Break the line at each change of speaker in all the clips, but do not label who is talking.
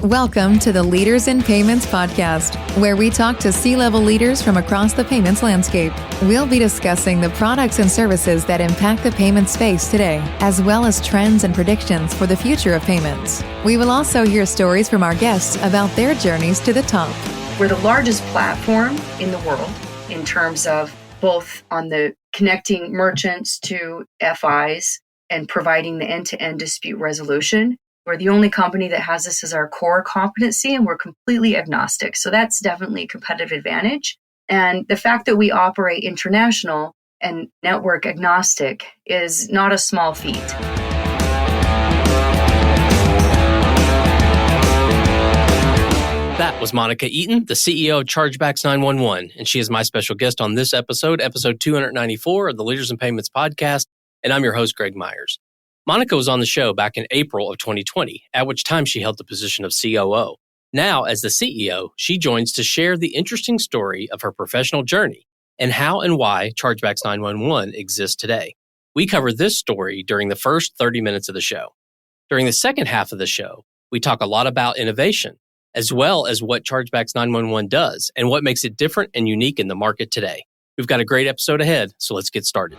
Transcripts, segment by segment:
Welcome to the Leaders in Payments podcast, where we talk to C-level leaders from across the payments landscape. We'll be discussing the products and services that impact the payment space today, as well as trends and predictions for the future of payments. We will also hear stories from our guests about their journeys to the top.
We're the largest platform in the world in terms of both on the connecting merchants to FIs and providing the end-to-end dispute resolution. We're the only company that has this as our core competency, and we're completely agnostic. So that's definitely a competitive advantage. And the fact that we operate international and network agnostic is not a small feat.
That was Monica Eaton, the CEO of Chargebacks911, and she is my special guest on this episode 294 of the Leaders in Payments podcast, and I'm your host, Greg Myers. Monica was on the show back in April of 2020, at which time she held the position of COO. Now, as the CEO, she joins to share the interesting story of her professional journey and how and why Chargebacks911 exists today. We cover this story during the first 30 minutes of the show. During the second half of the show, we talk a lot about innovation, as well as what Chargebacks911 does and what makes it different and unique in the market today. We've got a great episode ahead, so let's get started.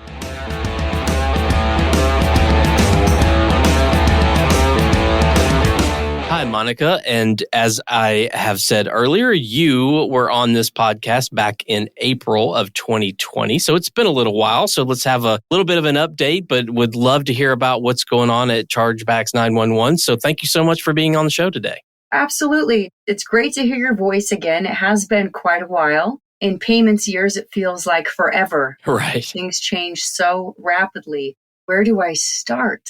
Hi, Monica. And as I have said earlier, you were on this podcast back in April of 2020. So it's been a little while. So let's have a little bit of an update, but would love to hear about what's going on at Chargebacks911. So thank you so much for being on the show today.
Absolutely. It's great to hear your voice again. It has been quite a while. In payments years, it feels like forever.
Right.
Things change so rapidly. Where do I start?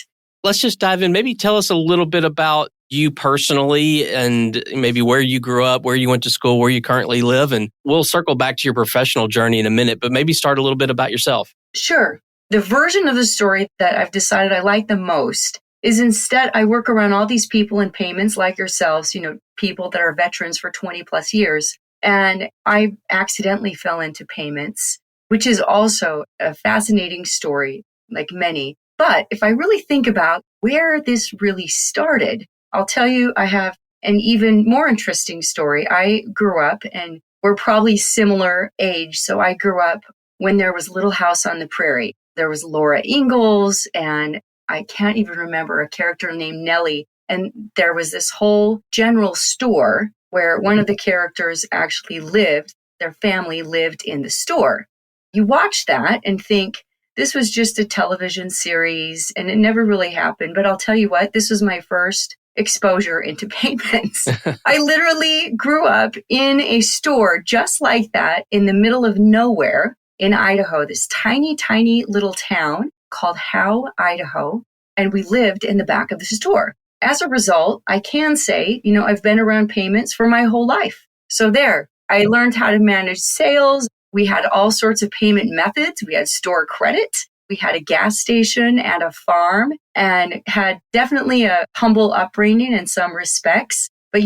Let's just dive in. Maybe tell us a little bit about you personally and maybe where you grew up, where you went to school, where you currently live. And we'll circle back to your professional journey in a minute, but maybe start a little bit about yourself.
Sure. The version of the story that I've decided I like the most is instead I work around all these people in payments like yourselves, people that are veterans for 20 plus years. And I accidentally fell into payments, which is also a fascinating story, like many. But if I really think about where this really started, I'll tell you I have an even more interesting story. I grew up, and we're probably similar age. So I grew up when there was Little House on the Prairie. There was Laura Ingalls, and I can't even remember a character named Nellie. And there was this whole general store where one of the characters actually lived. Their family lived in the store. You watch that and think, this was just a television series and it never really happened. But I'll tell you what, this was my first exposure into payments. I literally grew up in a store just like that in the middle of nowhere in Idaho, this tiny, tiny little town called Howe, Idaho. And we lived in the back of the store. As a result, I can say, I've been around payments for my whole life. So there, I learned how to manage sales. We had all sorts of payment methods. We had store credit. We had a gas station and a farm and had definitely a humble upbringing in some respects. But,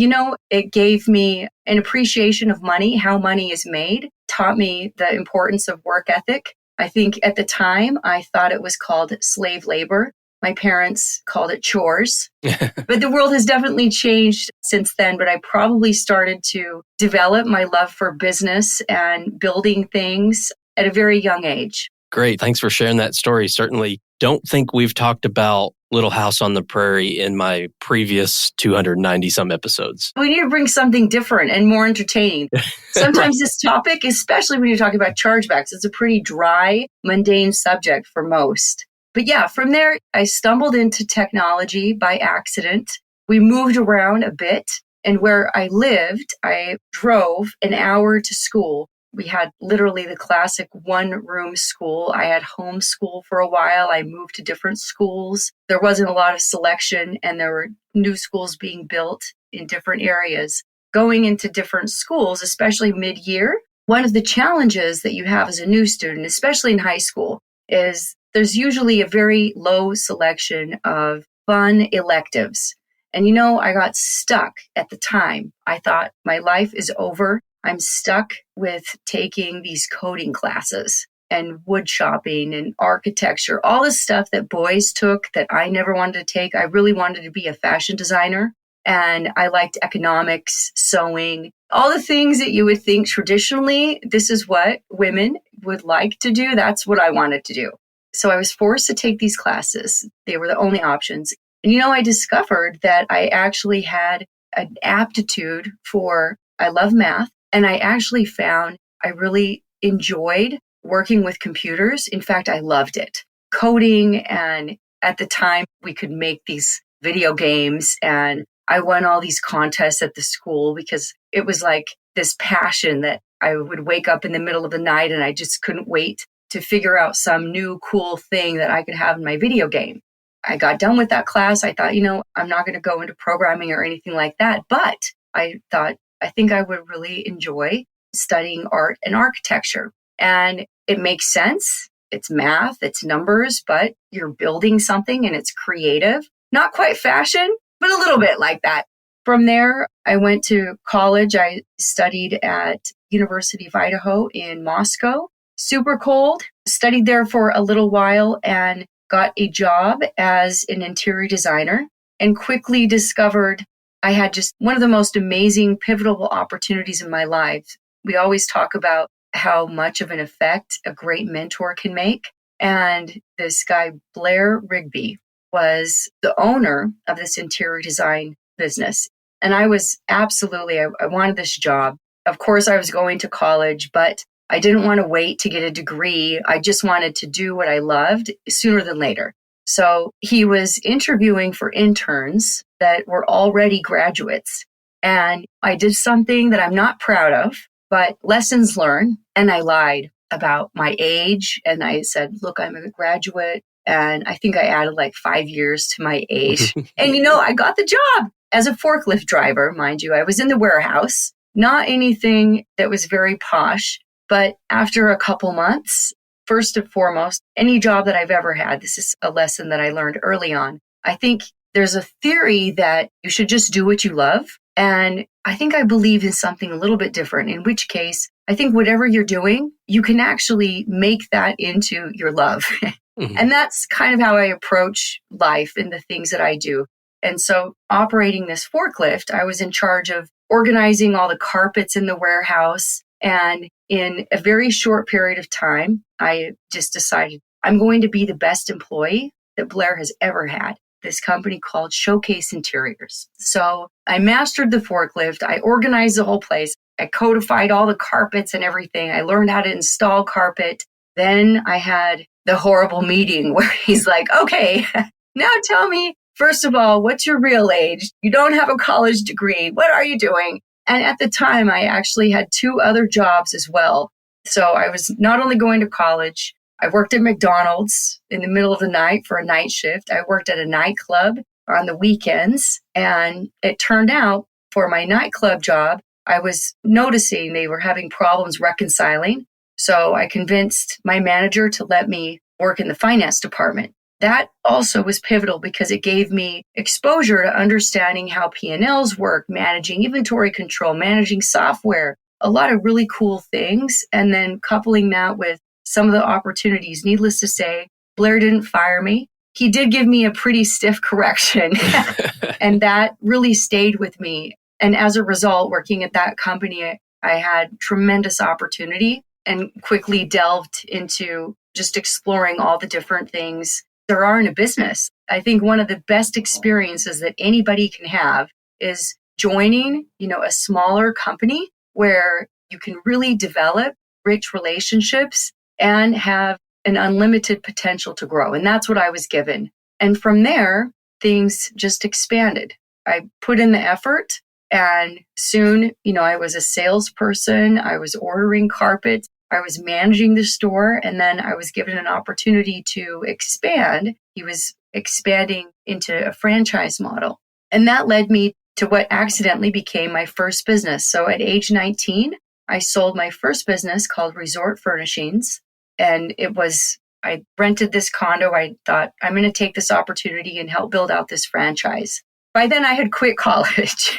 it gave me an appreciation of money, how money is made, taught me the importance of work ethic. I think at the time, I thought it was called slave labor. My parents called it chores. But the world has definitely changed since then. But I probably started to develop my love for business and building things at a very young age.
Great. Thanks for sharing that story. Certainly don't think we've talked about Little House on the Prairie in my previous 290 some episodes.
We need to bring something different and more entertaining. Sometimes This topic, especially when you're talking about chargebacks, it's a pretty dry, mundane subject for most. But yeah, from there, I stumbled into technology by accident. We moved around a bit. And where I lived, I drove an hour to school. We had literally the classic one-room school. I had homeschool for a while. I moved to different schools. There wasn't a lot of selection, and there were new schools being built in different areas. Going into different schools, especially mid-year, one of the challenges that you have as a new student, especially in high school, is there's usually a very low selection of fun electives. And I got stuck at the time. I thought my life is over. I'm stuck with taking these coding classes and wood shopping and architecture, all this stuff that boys took that I never wanted to take. I really wanted to be a fashion designer. And I liked economics, sewing, all the things that you would think traditionally, this is what women would like to do. That's what I wanted to do. So I was forced to take these classes. They were the only options. And I discovered that I actually had an aptitude for, I love math. And I actually found I really enjoyed working with computers. In fact, I loved it. Coding, and at the time we could make these video games, and I won all these contests at the school because it was like this passion that I would wake up in the middle of the night and I just couldn't wait to figure out some new cool thing that I could have in my video game. I got done with that class. I thought, I'm not going to go into programming or anything like that. But I thought, I think I would really enjoy studying art and architecture. And it makes sense. It's math, it's numbers, but you're building something and it's creative. Not quite fashion, but a little bit like that. From there, I went to college. I studied at University of Idaho in Moscow. Super cold. Studied there for a little while and got a job as an interior designer, and quickly discovered I had just one of the most amazing, pivotal opportunities in my life. We always talk about how much of an effect a great mentor can make. And this guy, Blair Rigby, was the owner of this interior design business. And I was absolutely, I wanted this job. Of course, I was going to college, but I didn't want to wait to get a degree. I just wanted to do what I loved sooner than later. So he was interviewing for interns that were already graduates. And I did something that I'm not proud of, but lessons learned. And I lied about my age. And I said, look, I'm a graduate. And I think I added like 5 years to my age. And I got the job as a forklift driver, mind you. I was in the warehouse, not anything that was very posh. But after a couple months, first and foremost, any job that I've ever had, this is a lesson that I learned early on. I think there's a theory that you should just do what you love. And I think I believe in something a little bit different, in which case, I think whatever you're doing, you can actually make that into your love. Mm-hmm. And that's kind of how I approach life and the things that I do. And so operating this forklift, I was in charge of organizing all the carpets in the warehouse. And in a very short period of time, I just decided I'm going to be the best employee that Blair has ever had. This company called Showcase Interiors. So I mastered the forklift. I organized the whole place. I codified all the carpets and everything. I learned how to install carpet. Then I had the horrible meeting where he's like, okay, now tell me, first of all, what's your real age? You don't have a college degree. What are you doing? And at the time, I actually had 2 other jobs as well. So I was not only going to college, I worked at McDonald's in the middle of the night for a night shift. I worked at a nightclub on the weekends. And it turned out for my nightclub job, I was noticing they were having problems reconciling. So I convinced my manager to let me work in the finance department. That also was pivotal because it gave me exposure to understanding how P&Ls work, managing inventory control, managing software, a lot of really cool things. And then coupling that with some of the opportunities. Needless to say, Blair didn't fire me. He did give me a pretty stiff correction. And that really stayed with me. And as a result, working at that company, I had tremendous opportunity and quickly delved into just exploring all the different things there are in a business. I think one of the best experiences that anybody can have is joining, a smaller company where you can really develop rich relationships and have an unlimited potential to grow. And that's what I was given. And from there, things just expanded. I put in the effort, and soon, I was a salesperson. I was ordering carpets. I was managing the store, and then I was given an opportunity to expand. He was expanding into a franchise model. And that led me to what accidentally became my first business. So at age 19, I sold my first business called Resort Furnishings. And I rented this condo. I thought, I'm going to take this opportunity and help build out this franchise. By then, I had quit college.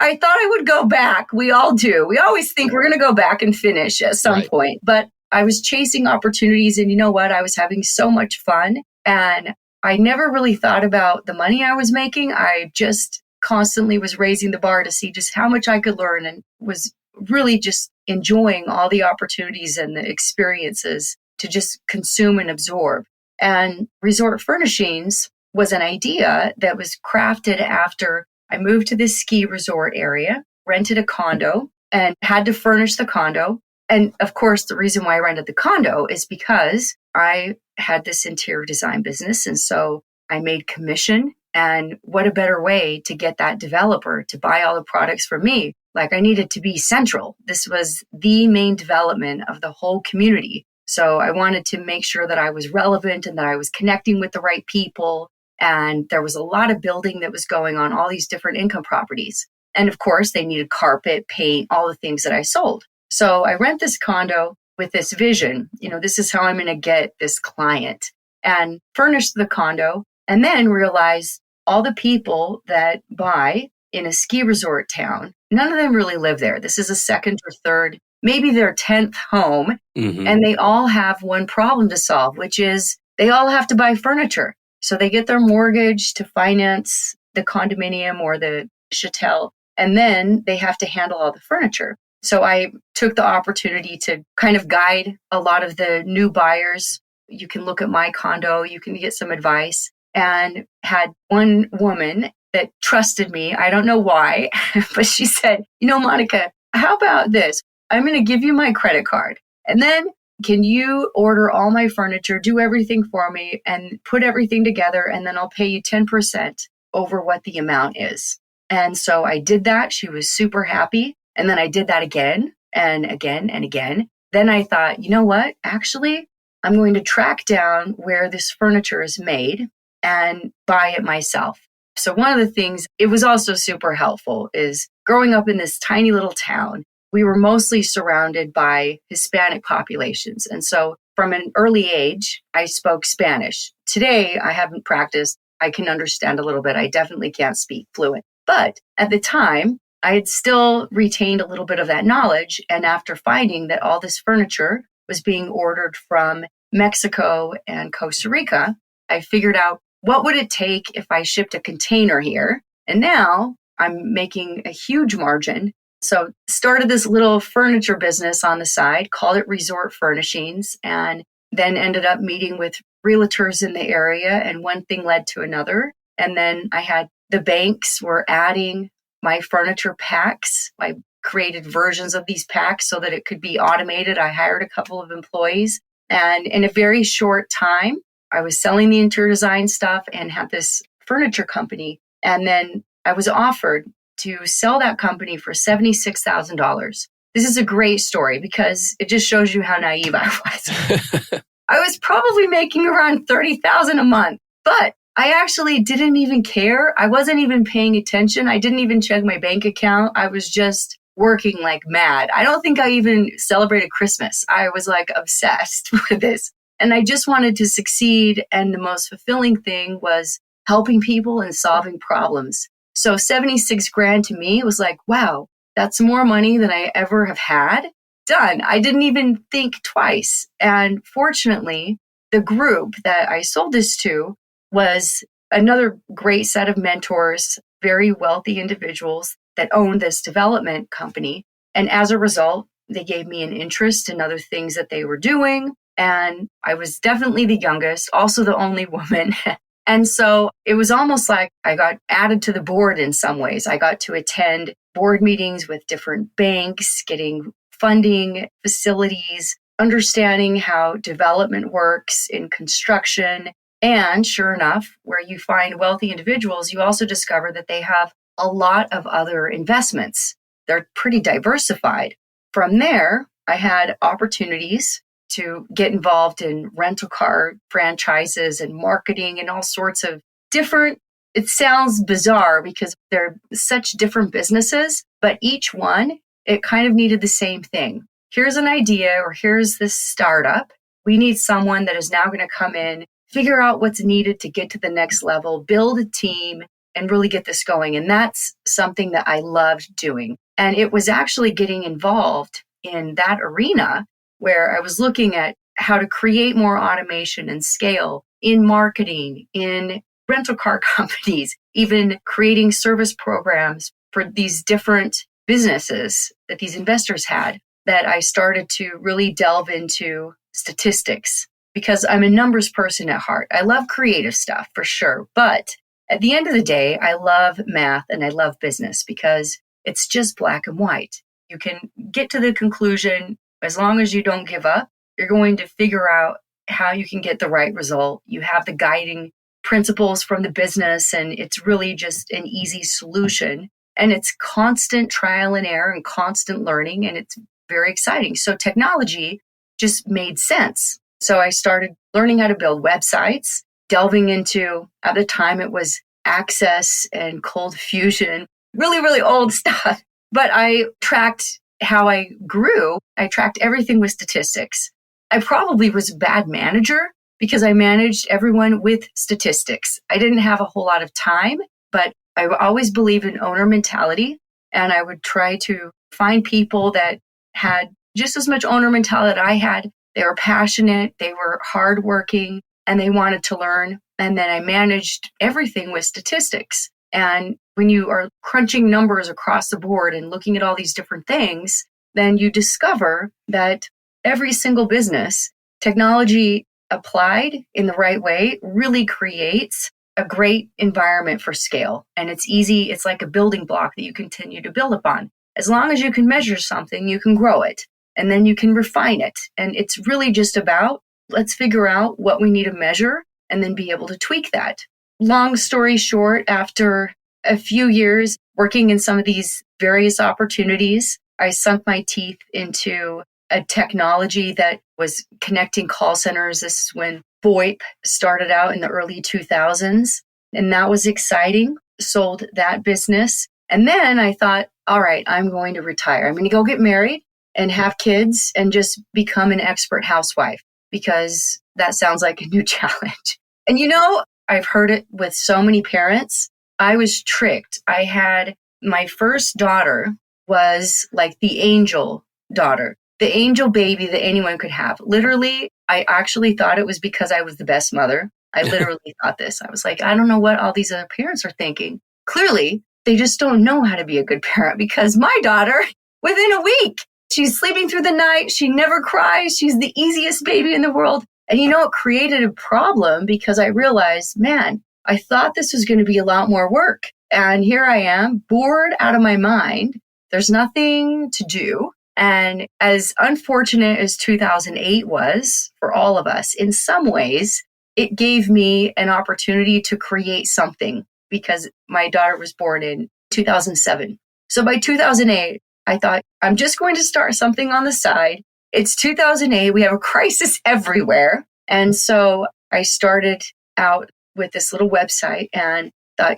I thought I would go back. We all do. We always think we're going to go back and finish at some point. But I was chasing opportunities, and you know what? I was having so much fun. And I never really thought about the money I was making. I just constantly was raising the bar to see just how much I could learn, and was really just enjoying all the opportunities and the experiences to just consume and absorb. And resort furnishings was an idea that was crafted after I moved to this ski resort area, rented a condo, and had to furnish the condo. And of course, the reason why I rented the condo is because I had this interior design business. And so I made commission. And what a better way to get that developer to buy all the products from me? Like, I needed to be central. This was the main development of the whole community. So I wanted to make sure that I was relevant and that I was connecting with the right people. And there was a lot of building that was going on, all these different income properties. And of course, they needed carpet, paint, all the things that I sold. So I rent this condo with this vision. This is how I'm going to get this client, and furnish the condo, and then realize all the people that buy in a ski resort town, none of them really live there. This is a second or third, maybe their 10th home. Mm-hmm. And they all have one problem to solve, which is they all have to buy furniture. So they get their mortgage to finance the condominium or the chateau, and then they have to handle all the furniture. So I took the opportunity to kind of guide a lot of the new buyers. You can look at my condo, you can get some advice, and had one woman that trusted me. I don't know why, but she said, Monica, how about this? I'm going to give you my credit card, and then can you order all my furniture, do everything for me, and put everything together, and then I'll pay you 10% over what the amount is. And so I did that. She was super happy. And then I did that again and again and again. Then I thought, you know what? Actually, I'm going to track down where this furniture is made and buy it myself. So one of the things, it was also super helpful, is growing up in this tiny little town, we were mostly surrounded by Hispanic populations. And so from an early age, I spoke Spanish. Today, I haven't practiced. I can understand a little bit. I definitely can't speak fluent. But at the time, I had still retained a little bit of that knowledge. And after finding that all this furniture was being ordered from Mexico and Costa Rica, I figured out, what would it take if I shipped a container here? And now I'm making a huge margin. So started this little furniture business on the side, called it Resort Furnishings, and then ended up meeting with realtors in the area, and one thing led to another. And then I had the banks were adding my furniture packs. I created versions of these packs so that it could be automated. I hired a couple of employees, and in a very short time, I was selling the interior design stuff and had this furniture company. And then I was offered to sell that company for $76,000. This is a great story because it just shows you how naive I was. I was probably making around $30,000 a month, but I actually didn't even care. I wasn't even paying attention. I didn't even check my bank account. I was just working like mad. I don't think I even celebrated Christmas. I was like obsessed with this. And I just wanted to succeed. And the most fulfilling thing was helping people and solving problems. So 76 grand to me was like, wow, that's more money than I ever have had. Done. I didn't even think twice. And fortunately, the group that I sold this to was another great set of mentors, very wealthy individuals that owned this development company. And as a result, they gave me an interest in other things that they were doing. And I was definitely the youngest, also the only woman. And so it was almost like I got added to the board in some ways. I got to attend board meetings with different banks, getting funding, facilities, understanding how development works in construction. And sure enough, where you find wealthy individuals, you also discover that they have a lot of other investments. They're pretty diversified. From there, I had opportunities to get involved in rental car franchises and marketing and all sorts of different, it sounds bizarre because they're such different businesses, but each one, it kind of needed the same thing. Here's an idea, or here's this startup. We need someone that is now going to come in, figure out what's needed to get to the next level, build a team, and really get this going. And that's something that I loved doing. And it was actually getting involved in that arena where I was looking at how to create more automation and scale in marketing, in rental car companies, even creating service programs for these different businesses that these investors had, that I started to really delve into statistics because I'm a numbers person at heart. I love creative stuff for sure. But at the end of the day, I love math and I love business because it's just black and white. You can get to the conclusion as long as you don't give up. You're going to figure out how you can get the right result. You have the guiding principles from the business, and it's really just an easy solution. And it's constant trial and error and constant learning, and it's very exciting. So technology just made sense. So I started learning how to build websites, delving into, at the time it was Access and Cold Fusion, really, really old stuff. But I tracked how I grew. I tracked everything with statistics. I probably was a bad manager because I managed everyone with statistics. I didn't have a whole lot of time, but I always believed in owner mentality. And I would try to find people that had just as much owner mentality that I had. They were passionate, they were hardworking, and they wanted to learn. And then I managed everything with statistics. And when you are crunching numbers across the board and looking at all these different things, then you discover that every single business, technology applied in the right way really creates a great environment for scale. And it's easy. It's like a building block that you continue to build upon. As long as you can measure something, you can grow it and then you can refine it. And it's really just about, let's figure out what we need to measure and then be able to tweak that. Long story short, after a few years working in some of these various opportunities, I sunk my teeth into a technology that was connecting call centers. This is when VoIP started out in the early 2000s. And that was exciting. Sold that business. And then I thought, all right, I'm going to retire. I'm going to go get married and have kids and just become an expert housewife because that sounds like a new challenge. And I've heard it with so many parents. I was tricked. I had my first daughter was like the angel daughter, the angel baby that anyone could have. Literally, I actually thought it was because I was the best mother. I literally thought this. I was like, I don't know what all these other parents are thinking. Clearly, they just don't know how to be a good parent because my daughter, within a week, she's sleeping through the night. She never cries. She's the easiest baby in the world. And it created a problem because I realized, man, I thought this was going to be a lot more work. And here I am, bored out of my mind. There's nothing to do. And as unfortunate as 2008 was for all of us, in some ways, it gave me an opportunity to create something because my daughter was born in 2007. So by 2008, I thought, I'm just going to start something on the side. It's 2008. We have a crisis everywhere. And so I started out with this little website and thought,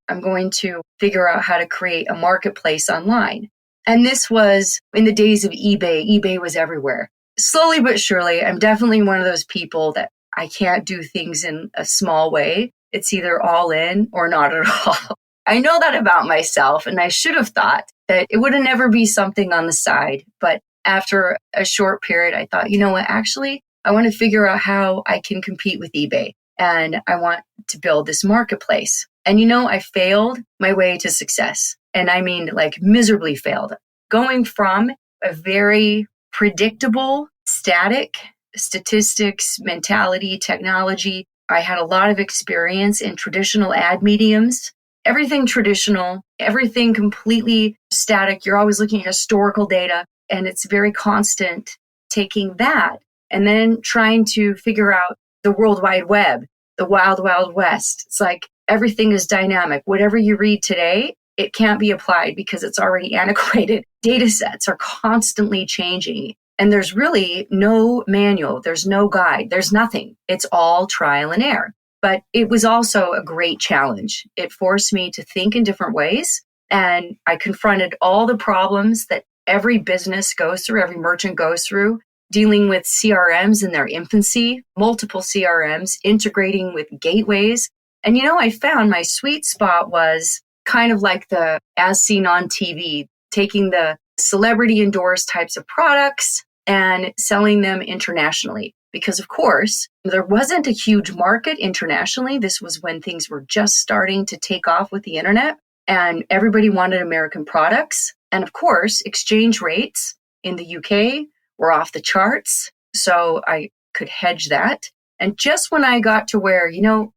I'm going to figure out how to create a marketplace online. And this was in the days of eBay. eBay was everywhere. Slowly but surely, I'm definitely one of those people that I can't do things in a small way. It's either all in or not at all. I know that about myself, and I should have thought that it would never be something on the side. But after a short period, I thought, what, actually, I want to figure out how I can compete with eBay. And I want to build this marketplace. And I failed my way to success. And I mean, like miserably failed. Going from a very predictable, static statistics, mentality, technology. I had a lot of experience in traditional ad mediums. Everything traditional, everything completely static. You're always looking at historical data, and it's very constant. Taking that and then trying to figure out the World Wide Web, the Wild, Wild West. It's like everything is dynamic. Whatever you read today, it can't be applied because it's already antiquated. Data sets are constantly changing. And there's really no manual. There's no guide. There's nothing. It's all trial and error. But it was also a great challenge. It forced me to think in different ways. And I confronted all the problems that every business goes through, every merchant goes through, dealing with CRMs in their infancy, multiple CRMs, integrating with gateways. And I found my sweet spot was kind of like the as seen on TV, taking the celebrity endorsed types of products and selling them internationally. because, of course, there wasn't a huge market internationally. This was when things were just starting to take off with the internet, and everybody wanted American products. And of course, exchange rates in the UK were off the charts, so I could hedge that. And just when I got to where,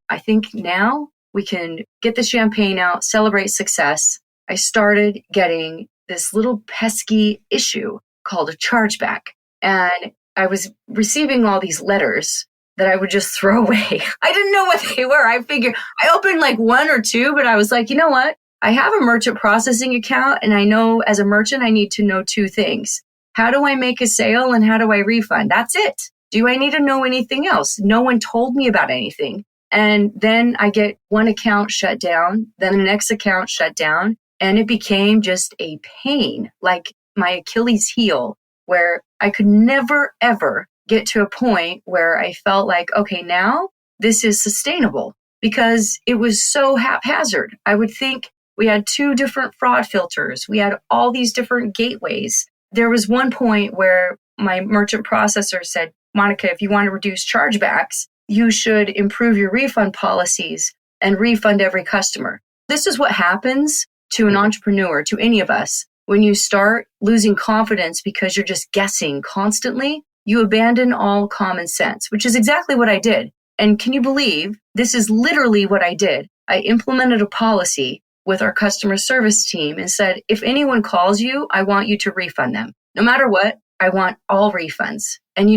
I think now we can get the champagne out, celebrate success, I started getting this little pesky issue called a chargeback. And I was receiving all these letters that I would just throw away. I didn't know what they were. I figured I opened like one or two, but I was like, you know what? I have a merchant processing account, and I know as a merchant, I need to know two things. How do I make a sale and how do I refund? That's it. Do I need to know anything else? No one told me about anything. And then I get one account shut down, then the next account shut down, and it became just a pain, like my Achilles heel, where I could never, ever get to a point where I felt like, okay, now this is sustainable, because it was so haphazard. I would think we had two different fraud filters. We had all these different gateways. There was one point where my merchant processor said, Monica, if you want to reduce chargebacks, you should improve your refund policies and refund every customer. This is what happens to an entrepreneur, to any of us. When you start losing confidence because you're just guessing constantly, you abandon all common sense, which is exactly what I did. And can you believe this is literally what I did? I implemented a policy with our customer service team and said, if anyone calls you, I want you to refund them. No matter what, I want all refunds. And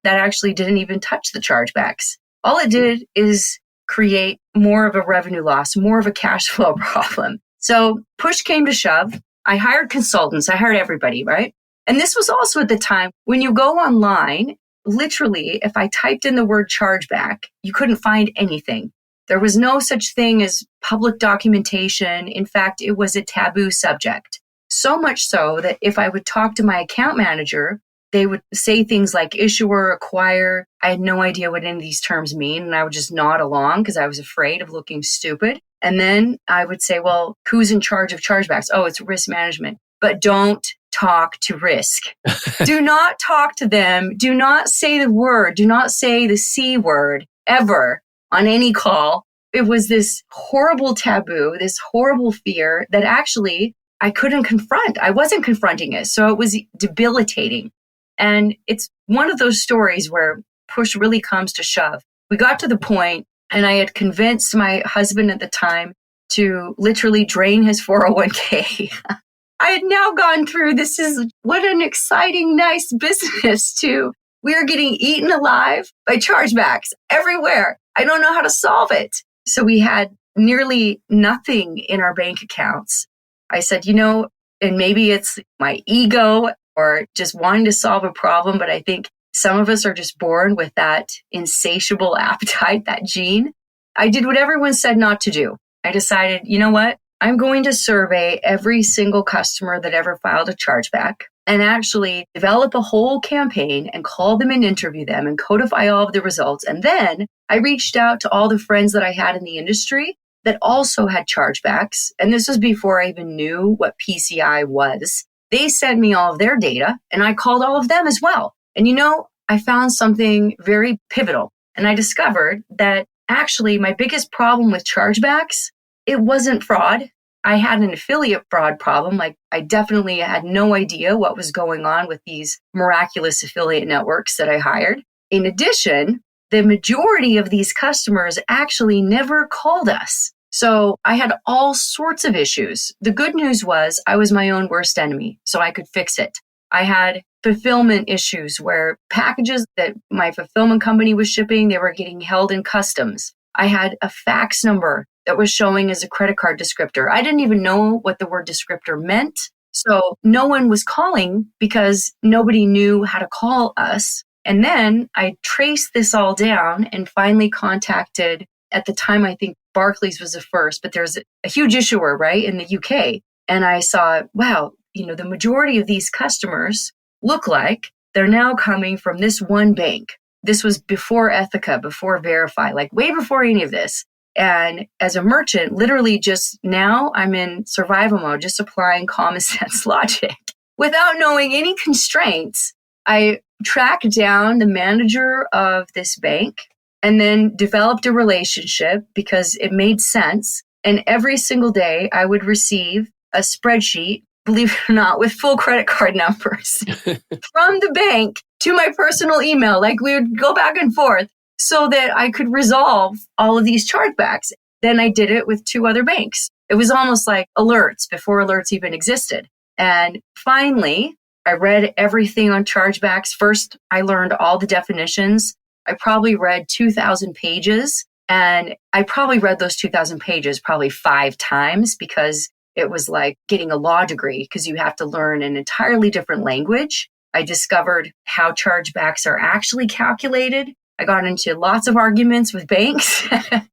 that actually didn't even touch the chargebacks. All it did is create more of a revenue loss, more of a cash flow problem. So push came to shove. I hired consultants. I hired everybody, right? And this was also at the time when you go online, literally, if I typed in the word chargeback, you couldn't find anything. There was no such thing as public documentation. In fact, it was a taboo subject. So much so that if I would talk to my account manager, they would say things like issuer, acquire. I had no idea what any of these terms mean. And I would just nod along because I was afraid of looking stupid. And then I would say, well, who's in charge of chargebacks? Oh, it's risk management. But don't talk to risk. Do not talk to them. Do not say the word. Do not say the C word ever on any call. It was this horrible taboo, this horrible fear that actually I couldn't confront. I wasn't confronting it. So it was debilitating. And it's one of those stories where push really comes to shove. We got to the point, and I had convinced my husband at the time to literally drain his 401k. I had now gone through, this is what an exciting, nice business too. We are getting eaten alive by chargebacks everywhere. I don't know how to solve it. So we had nearly nothing in our bank accounts. I said, and maybe it's my ego or just wanting to solve a problem, but I think some of us are just born with that insatiable appetite, that gene. I did what everyone said not to do. I decided, you know what? I'm going to survey every single customer that ever filed a chargeback and actually develop a whole campaign and call them and interview them and codify all of the results. And then I reached out to all the friends that I had in the industry that also had chargebacks. And this was before I even knew what PCI was. They sent me all of their data and I called all of them as well. And I found something very pivotal. And I discovered that actually my biggest problem with chargebacks, it wasn't fraud. I had an affiliate fraud problem. Like I definitely had no idea what was going on with these miraculous affiliate networks that I hired. In addition, the majority of these customers actually never called us. So I had all sorts of issues. The good news was I was my own worst enemy, so I could fix it. I had fulfillment issues where packages that my fulfillment company was shipping, they were getting held in customs. I had a fax number that was showing as a credit card descriptor. I didn't even know what the word descriptor meant. So no one was calling because nobody knew how to call us. And then I traced this all down and finally contacted, at the time, I think Barclays was the first, but there's a huge issuer, right, in the UK. And I saw, wow, the majority of these customers look like they're now coming from this one bank. This was before Ethica, before Verify, like way before any of this. And as a merchant, literally just now I'm in survival mode, just applying common sense logic. Without knowing any constraints, I tracked down the manager of this bank and then developed a relationship because it made sense. And every single day I would receive a spreadsheet, believe it or not, with full credit card numbers from the bank to my personal email. Like we would go back and forth so that I could resolve all of these chargebacks. Then I did it with 2 other banks. It was almost like alerts before alerts even existed. And finally, I read everything on chargebacks. First, I learned all the definitions. I probably read 2,000 pages, and I probably read those 2,000 pages probably 5 times because it was like getting a law degree because you have to learn an entirely different language. I discovered how chargebacks are actually calculated. I got into lots of arguments with banks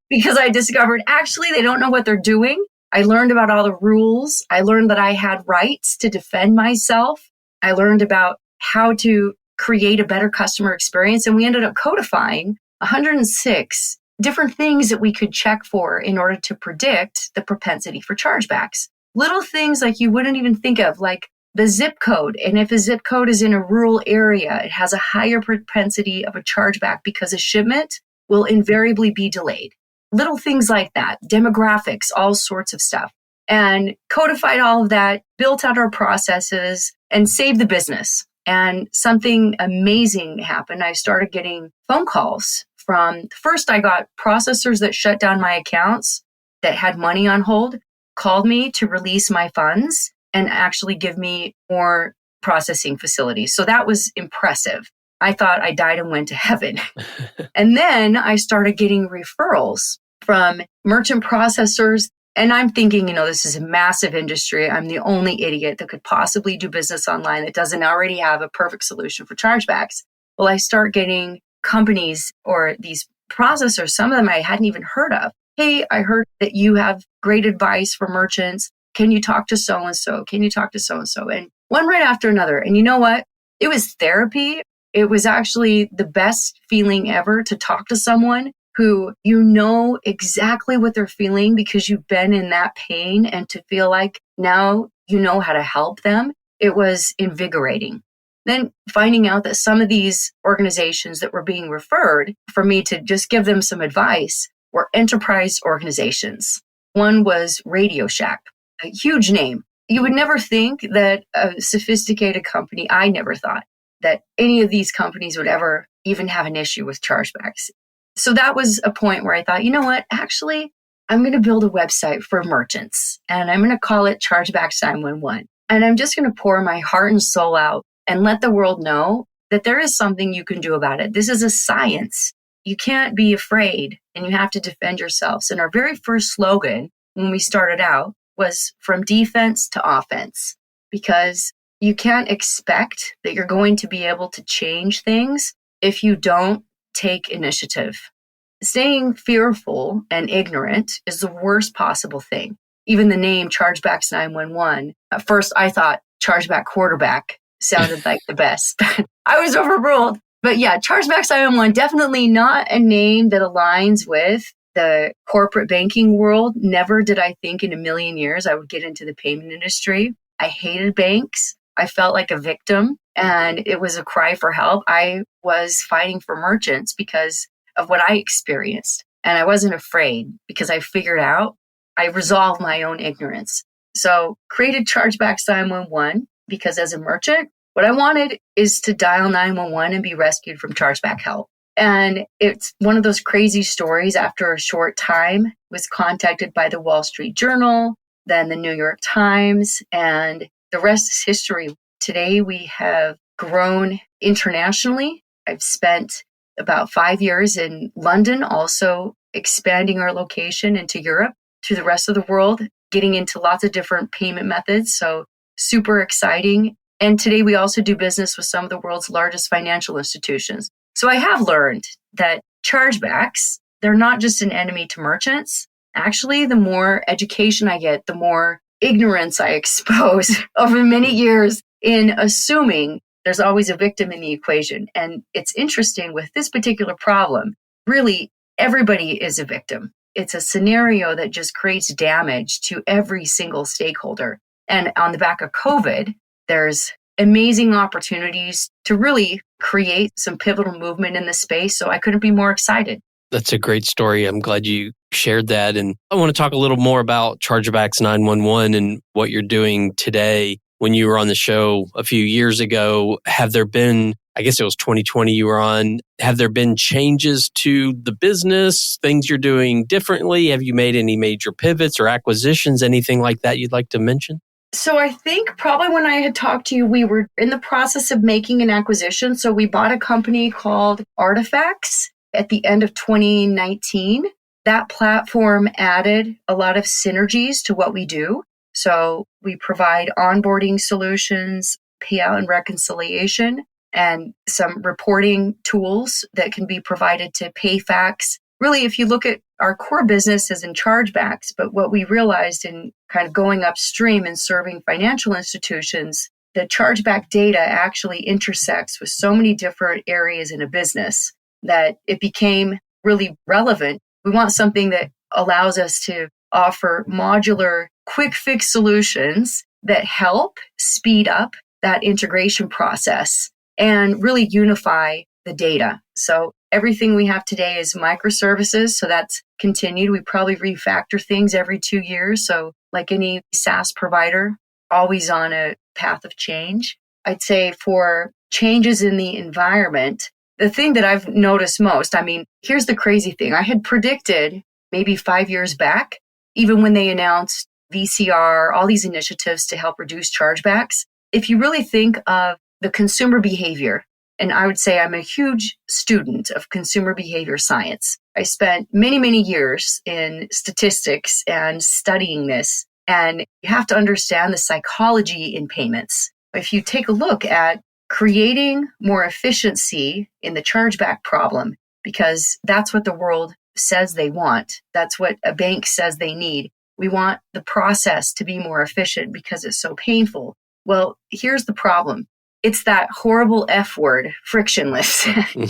because I discovered actually they don't know what they're doing. I learned about all the rules. I learned that I had rights to defend myself. I learned about how to create a better customer experience. And we ended up codifying 106 different things that we could check for in order to predict the propensity for chargebacks. Little things like you wouldn't even think of, like the zip code. And if a zip code is in a rural area, it has a higher propensity of a chargeback because a shipment will invariably be delayed. Little things like that, demographics, all sorts of stuff. And codified all of that, built out our processes, and saved the business. And something amazing happened. I started getting phone calls from, first I got processors that shut down my accounts that had money on hold, called me to release my funds and actually give me more processing facilities. So that was impressive. I thought I died and went to heaven. And then I started getting referrals from merchant processors. And I'm thinking, this is a massive industry. I'm the only idiot that could possibly do business online that doesn't already have a perfect solution for chargebacks. Well, I start getting companies or these processors, some of them I hadn't even heard of. Hey, I heard that you have great advice for merchants. Can you talk to so-and-so? Can you talk to so-and-so? And one right after another. And you know what? It was therapy. It was actually the best feeling ever to talk to someone who exactly what they're feeling because you've been in that pain, and to feel like now you know how to help them. It was invigorating. Then finding out that some of these organizations that were being referred for me to just give them some advice were enterprise organizations. One was Radio Shack, a huge name. You would never think that a sophisticated company, I never thought that any of these companies would ever even have an issue with chargebacks. So that was a point where I thought, you know what, actually, I'm going to build a website for merchants and I'm going to call it Chargebacks911. And I'm just going to pour my heart and soul out and let the world know that there is something you can do about it. This is a science. You can't be afraid and you have to defend yourselves. And our very first slogan when we started out was from defense to offense, because you can't expect that you're going to be able to change things if you don't take initiative. Staying fearful and ignorant is the worst possible thing. Even the name Chargebacks911, at first I thought chargeback quarterback sounded like the best. I was overruled. But yeah, Chargebacks911, definitely not a name that aligns with the corporate banking world. Never did I think in a million years I would get into the payment industry. I hated banks. I felt like a victim, and it was a cry for help. I was fighting for merchants because of what I experienced, and I wasn't afraid because I figured out, I resolved my own ignorance. So created Chargebacks911 because as a merchant, what I wanted is to dial 911 and be rescued from chargeback help. And it's one of those crazy stories. After a short time, was contacted by the Wall Street Journal, then the New York Times, and the rest is history. Today, we have grown internationally. I've spent about 5 years in London, also expanding our location into Europe, to the rest of the world, getting into lots of different payment methods. So super exciting. And today, we also do business with some of the world's largest financial institutions. So I have learned that chargebacks, they're not just an enemy to merchants. Actually, the more education I get, the more ignorance I expose over many years in assuming there's always a victim in the equation. And it's interesting with this particular problem, really everybody is a victim. It's a scenario that just creates damage to every single stakeholder. And on the back of COVID, there's amazing opportunities to really create some pivotal movement in the space. So I couldn't be more excited.
That's a great story. I'm glad you shared that. And I want to talk a little more about Chargebacks911 and what you're doing today. When you were on the show a few years ago, have there been, I guess it was 2020 you were on, have there been changes to the business, things you're doing differently? Have you made any major pivots or acquisitions, anything like that you'd like to mention?
So I think probably when I had talked to you, we were in the process of making an acquisition. So we bought a company called Artifacts at the end of 2019. That platform added a lot of synergies to what we do. So we provide onboarding solutions, payout and reconciliation, and some reporting tools that can be provided to PayFacs. Really, if you look at our core business is in chargebacks, but what we realized in kind of going upstream and serving financial institutions, the chargeback data actually intersects with so many different areas in a business that it became really relevant. We want something that allows us to offer modular, quick fix solutions that help speed up that integration process and really unify the data. So everything we have today is microservices. So that's continued. We probably refactor things every 2 years. So like any SaaS provider, always on a path of change. I'd say for changes in the environment, the thing that I've noticed most, here's the crazy thing. I had predicted maybe 5 years back, even when they announced VCR, all these initiatives to help reduce chargebacks. If you really think of the consumer behavior, and I would say I'm a huge student of consumer behavior science. I spent many, many years in statistics and studying this. And you have to understand the psychology in payments. If you take a look at creating more efficiency in the chargeback problem, because that's what the world says they want. That's what a bank says they need. We want the process to be more efficient because it's so painful. Well, here's the problem. It's that horrible F word, frictionless.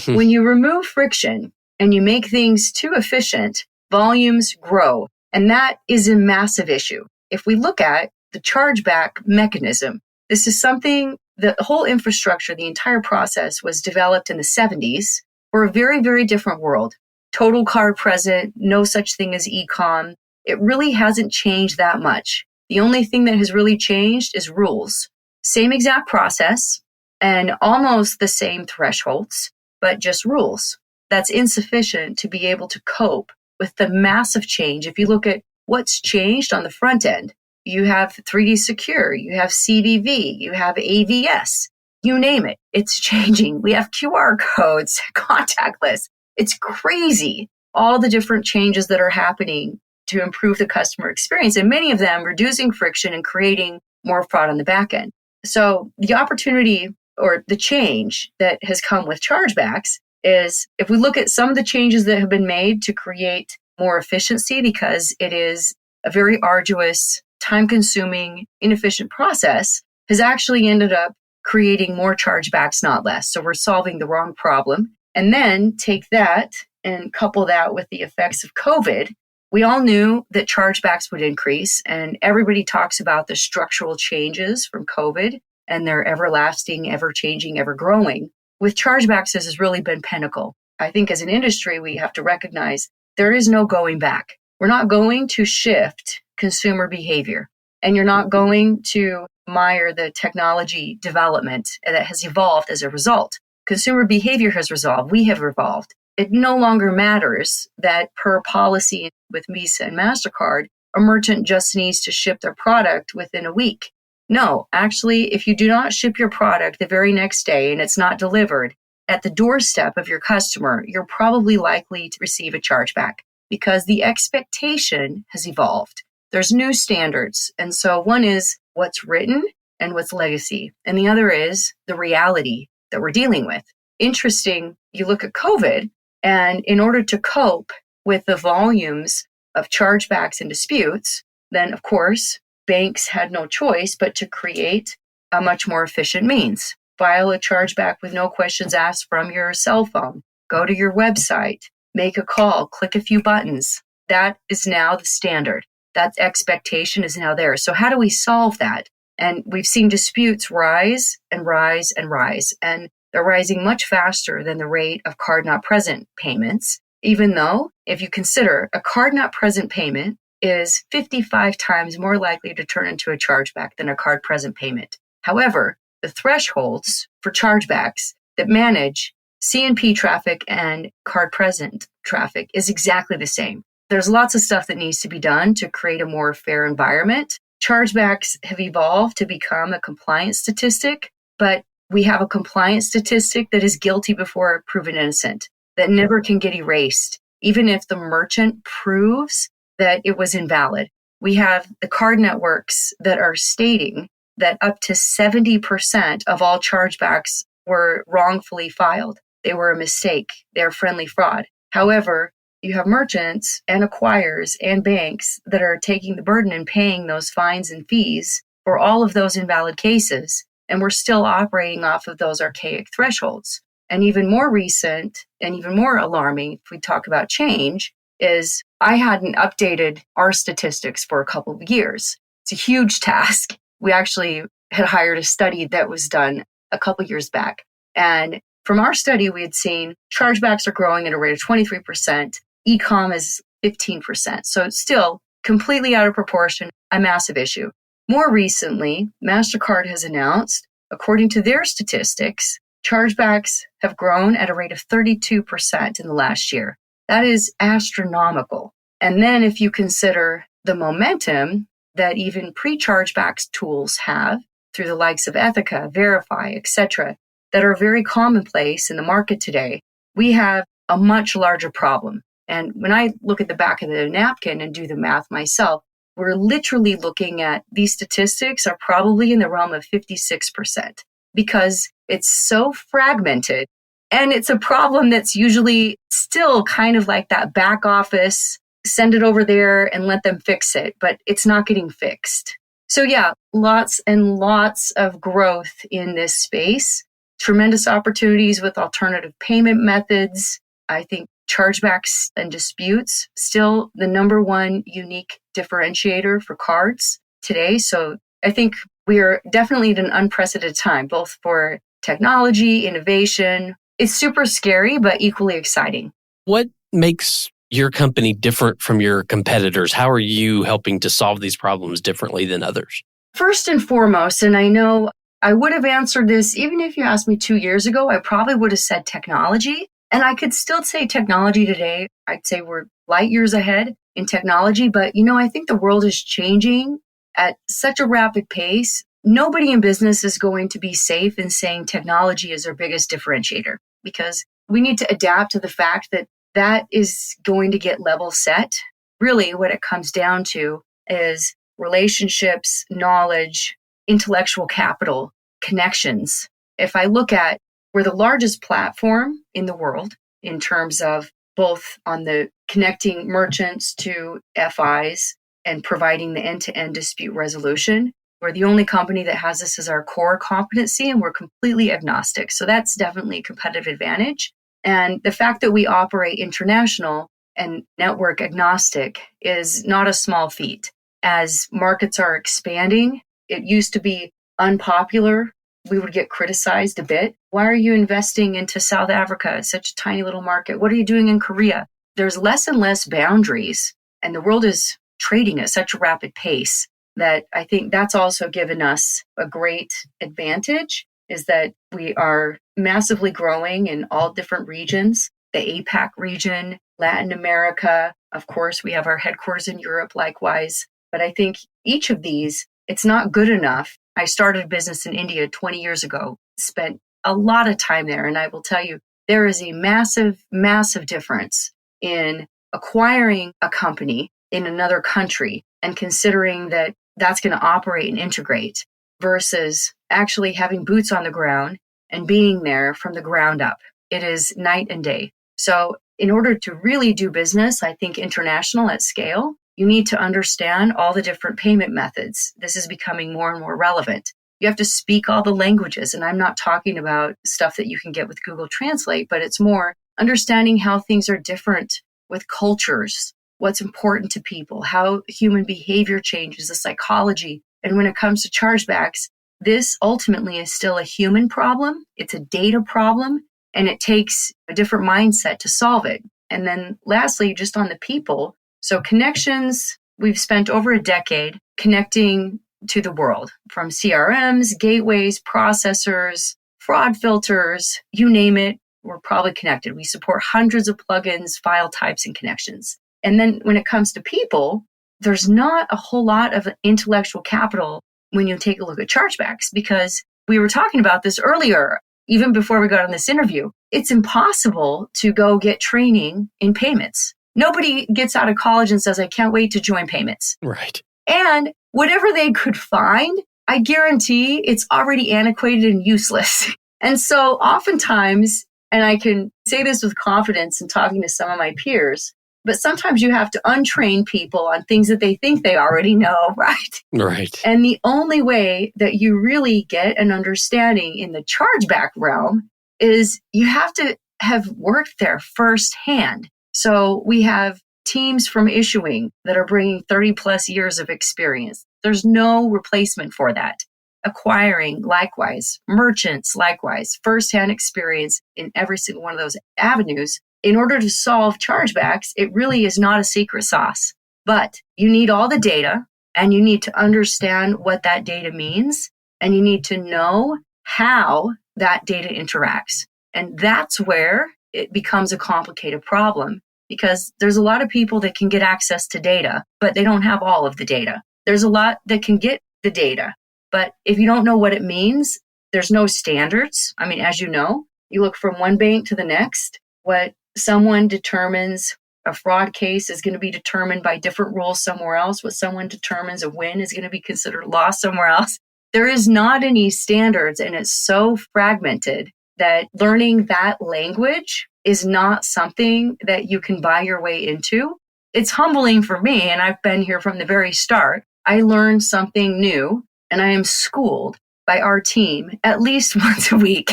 When you remove friction and you make things too efficient, volumes grow. And that is a massive issue. If we look at the chargeback mechanism, this is something, the whole infrastructure, the entire process was developed in the 70s for a very, very different world. Total card present, no such thing as e-com. It really hasn't changed that much. The only thing that has really changed is rules. Same exact process and almost the same thresholds, but just rules. That's insufficient to be able to cope with the massive change. If you look at what's changed on the front end, you have 3D Secure, you have CVV, you have AVS, you name it, it's changing. We have QR codes, contactless. It's crazy, all the different changes that are happening to improve the customer experience, and many of them reducing friction and creating more fraud on the back end. So the opportunity or the change that has come with chargebacks is if we look at some of the changes that have been made to create more efficiency, because it is a very arduous, time-consuming, inefficient process, has actually ended up creating more chargebacks, not less. So we're solving the wrong problem. And then take that and couple that with the effects of COVID. We all knew that chargebacks would increase, and everybody talks about the structural changes from COVID and they're everlasting, ever-changing, ever-growing. With chargebacks, this has really been pinnacle. I think as an industry, we have to recognize there is no going back. We're not going to shift consumer behavior, and you're not going to mire the technology development that has evolved as a result. Consumer behavior has resolved. We have evolved. It no longer matters that per policy with Visa and MasterCard, a merchant just needs to ship their product within a week. No, actually, if you do not ship your product the very next day and it's not delivered at the doorstep of your customer, you're probably likely to receive a chargeback because the expectation has evolved. There's new standards. And so one is what's written and what's legacy. And the other is the reality that we're dealing with. Interesting, you look at COVID, and in order to cope with the volumes of chargebacks and disputes, then of course, banks had no choice but to create a much more efficient means. File a chargeback with no questions asked from your cell phone. Go to your website, make a call, click a few buttons. That is now the standard. That expectation is now there. So how do we solve that? And we've seen disputes rise and rise and rise. And they're rising much faster than the rate of card not present payments, even though if you consider a card not present payment is 55 times more likely to turn into a chargeback than a card present payment. However, the thresholds for chargebacks that manage C&P traffic and card present traffic is exactly the same. There's lots of stuff that needs to be done to create a more fair environment. Chargebacks have evolved to become a compliance statistic, but we have a compliance statistic that is guilty before proven innocent, that never can get erased, even if the merchant proves that it was invalid. We have the card networks that are stating that up to 70% of all chargebacks were wrongfully filed. They were a mistake. They're friendly fraud. However, you have merchants and acquirers and banks that are taking the burden and paying those fines and fees for all of those invalid cases. And we're still operating off of those archaic thresholds. And even more recent and even more alarming, if we talk about change, is I hadn't updated our statistics for a couple of years. It's a huge task. We actually had hired a study that was done a couple of years back. And from our study, we had seen chargebacks are growing at a rate of 23%. E-com is 15%. So it's still completely out of proportion, a massive issue. More recently, MasterCard has announced, according to their statistics, chargebacks have grown at a rate of 32% in the last year. That is astronomical. And then if you consider the momentum that even pre-chargebacks tools have through the likes of Ethica, Verify, etc., that are very commonplace in the market today, we have a much larger problem. And when I look at the back of the napkin and do the math myself, we're literally looking at these statistics are probably in the realm of 56% because it's so fragmented. And it's a problem that's usually still kind of like that back office, send it over there and let them fix it, but it's not getting fixed. So yeah, lots and lots of growth in this space, tremendous opportunities with alternative payment methods. I think chargebacks and disputes still the number one unique differentiator for cards today. So I think we are definitely at an unprecedented time, both for technology, innovation. It's super scary, but equally exciting.
What makes your company different from your competitors? How are you helping to solve these problems differently than others?
First and foremost, and I know I would have answered this even if you asked me 2 years ago, I probably would have said technology. And I could still say technology today. I'd say we're light years ahead in technology, but I think the world is changing at such a rapid pace. Nobody in business is going to be safe in saying technology is our biggest differentiator because we need to adapt to the fact that that is going to get level set. Really, what it comes down to is relationships, knowledge, intellectual capital, connections. If I look at we're the largest platform in the world in terms of both on the connecting merchants to FIs and providing the end-to-end dispute resolution. We're the only company that has this as our core competency, and we're completely agnostic. So that's definitely a competitive advantage. And the fact that we operate international and network agnostic is not a small feat. As markets are expanding, it used to be unpopular. We would get criticized a bit. Why are you investing into South Africa? It's such a tiny little market. What are you doing in Korea? There's less and less boundaries, and the world is trading at such a rapid pace that I think that's also given us a great advantage, is that we are massively growing in all different regions, the APAC region, Latin America. Of course, we have our headquarters in Europe likewise. But I think each of these, it's not good enough. I started a business in India 20 years ago, spent a lot of time there. And I will tell you, there is a massive, massive difference in acquiring a company in another country and considering that that's going to operate and integrate versus actually having boots on the ground and being there from the ground up. It is night and day. So in order to really do business, I think international at scale, you need to understand all the different payment methods. This is becoming more and more relevant. You have to speak all the languages. And I'm not talking about stuff that you can get with Google Translate, but it's more understanding how things are different with cultures, what's important to people, how human behavior changes, the psychology, And when it comes to chargebacks, this ultimately is still a human problem. It's a data problem, and it takes a different mindset to solve it. And then lastly, just on the people. So connections, we've spent over a decade connecting to the world, from CRMs, gateways, processors, fraud filters, you name it, we're probably connected. We support hundreds of plugins, file types, and connections. And then when it comes to people, there's not a whole lot of intellectual capital when you take a look at chargebacks, because we were talking about this earlier, even before we got on this interview. It's impossible to go get training in payments. Nobody gets out of college and says, I can't wait to join payments.
Right.
And whatever they could find, I guarantee it's already antiquated and useless. And so oftentimes, and I can say this with confidence in talking to some of my peers, but sometimes you have to untrain people on things that they think they already know, right?
Right.
And the only way that you really get an understanding in the chargeback realm is you have to have worked there firsthand. So we have teams from issuing that are bringing 30 plus years of experience. There's no replacement for that. Acquiring, likewise. Merchants, likewise. Firsthand experience in every single one of those avenues. In order to solve chargebacks, it really is not a secret sauce, but you need all the data, and you need to understand what that data means, and you need to know how that data interacts. And that's where it becomes a complicated problem, because there's a lot of people that can get access to data, but they don't have all of the data. There's a lot that can get the data, but if you don't know what it means, there's no standards. I mean, as you know, you look from one bank to the next. What someone determines a fraud case is going to be determined by different rules somewhere else. What someone determines a win is going to be considered loss somewhere else. There is not any standards, and it's so fragmented that learning that language is not something that you can buy your way into. It's humbling for me, and I've been here from the very start. I learned something new, and I am schooled by our team at least once a week.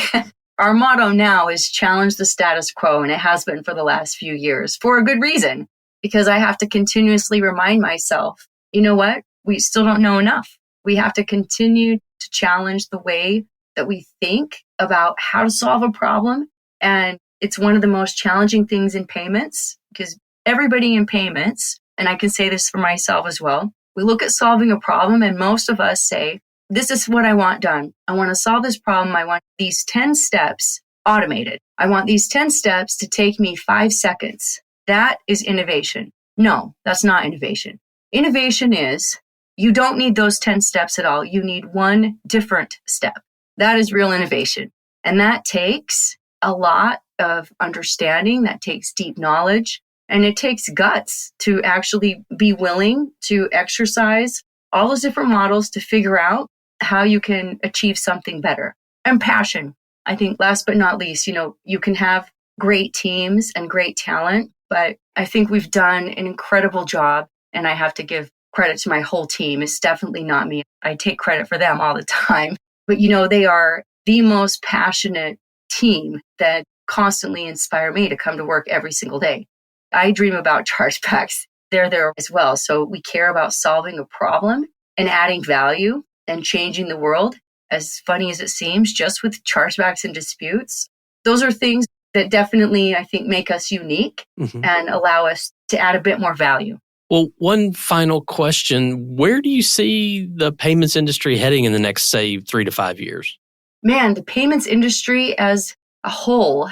Our motto now is challenge the status quo, and it has been for the last few years for a good reason, because I have to continuously remind myself, you know what? We still don't know enough. We have to continue to challenge the way that we think about how to solve a problem. And it's one of the most challenging things in payments, because everybody in payments, and I can say this for myself as well, we look at solving a problem and most of us say, this is what I want done. I want to solve this problem. I want these 10 steps automated. I want these 10 steps to take me 5 seconds. That is innovation. No, that's not innovation. Innovation is you don't need those 10 steps at all. You need one different step. That is real innovation. And that takes a lot of understanding. That takes deep knowledge. And it takes guts to actually be willing to exercise all those different models to figure out how you can achieve something better. And passion. I think last but not least, you can have great teams and great talent, but I think we've done an incredible job, and I have to give credit to my whole team. It's definitely not me. I take credit for them all the time, but they are the most passionate team that constantly inspire me to come to work every single day. I dream about chargebacks. They're there as well. So we care about solving a problem and adding value and changing the world, as funny as it seems, just with chargebacks and disputes. Those are things that definitely, I think, make us unique and allow us to add a bit more value.
Well, one final question. Where do you see the payments industry heading in the next, say, 3 to 5 years?
Man, the payments industry as a whole,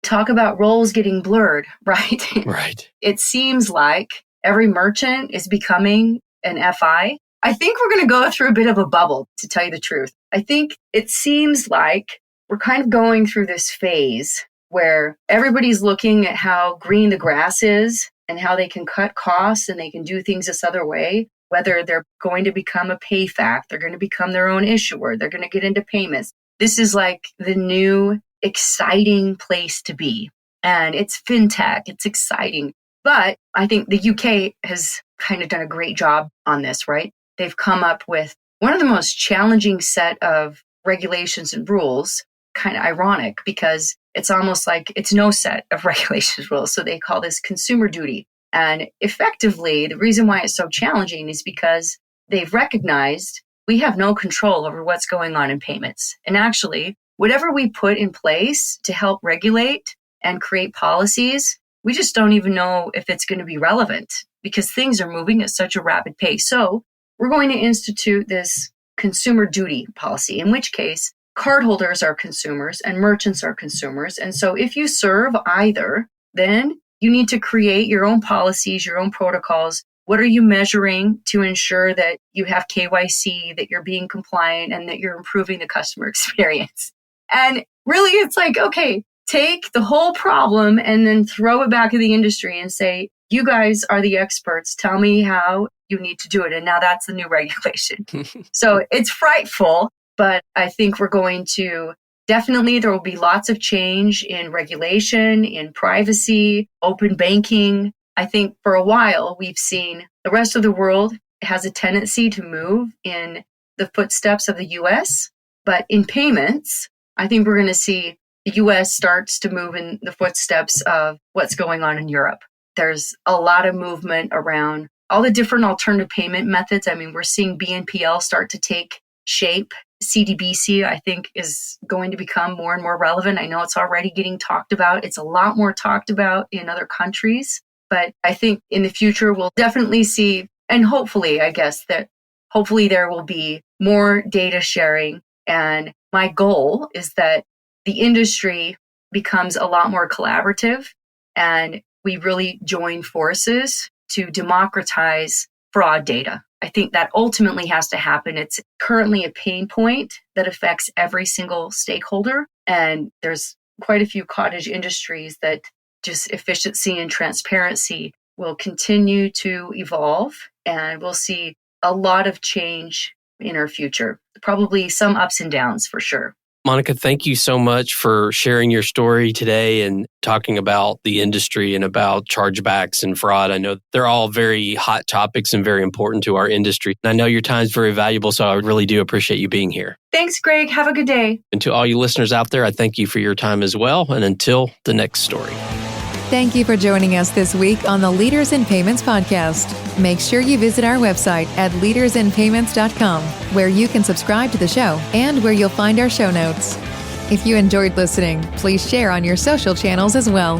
talk about roles getting blurred, right?
Right.
It seems like every merchant is becoming an FI. I think we're going to go through a bit of a bubble, to tell you the truth. I think it seems like we're kind of going through this phase where everybody's looking at how green the grass is and how they can cut costs and they can do things this other way, whether they're going to become a PayFac, they're going to become their own issuer, they're going to get into payments. This is like the new exciting place to be. And it's fintech, it's exciting. But I think the UK has kind of done a great job on this, right? They've come up with one of the most challenging set of regulations and rules, kind of ironic because it's almost like it's no set of regulations rules. So they call this consumer duty. And effectively, the reason why it's so challenging is because they've recognized we have no control over what's going on in payments. And actually, whatever we put in place to help regulate and create policies, we just don't even know if it's going to be relevant because things are moving at such a rapid pace. So we're going to institute this consumer duty policy, in which case cardholders are consumers and merchants are consumers. And so if you serve either, then you need to create your own policies, your own protocols. What are you measuring to ensure that you have KYC, that you're being compliant, and that you're improving the customer experience? And really, it's like, okay, take the whole problem and then throw it back at the industry and say, you guys are the experts. Tell me how you need to do it. And now that's the new regulation. So it's frightful, but I think we're going to definitely, there will be lots of change in regulation, in privacy, open banking. I think for a while, we've seen the rest of the world has a tendency to move in the footsteps of the US. But in payments, I think we're going to see the US starts to move in the footsteps of what's going on in Europe. There's a lot of movement around all the different alternative payment methods. I mean, we're seeing BNPL start to take shape. CDBC, I think, is going to become more and more relevant. I know it's already getting talked about. It's a lot more talked about in other countries. But I think in the future, we'll definitely see, and hopefully, I guess, that hopefully there will be more data sharing. And my goal is that the industry becomes a lot more collaborative and we really join forces to democratize fraud data. I think that ultimately has to happen. It's currently a pain point that affects every single stakeholder. And there's quite a few cottage industries that just efficiency and transparency will continue to evolve. And we'll see a lot of change in our future. Probably some ups and downs for sure.
Monica, thank you so much for sharing your story today and talking about the industry and about chargebacks and fraud. I know they're all very hot topics and very important to our industry. And I know your time is very valuable, so I really do appreciate you being here.
Thanks, Greg. Have a good day.
And to all you listeners out there, I thank you for your time as well. And until the next story.
Thank you for joining us this week on the Leaders in Payments podcast. Make sure you visit our website at leadersinpayments.com, where you can subscribe to the show and where you'll find our show notes. If you enjoyed listening, please share on your social channels as well.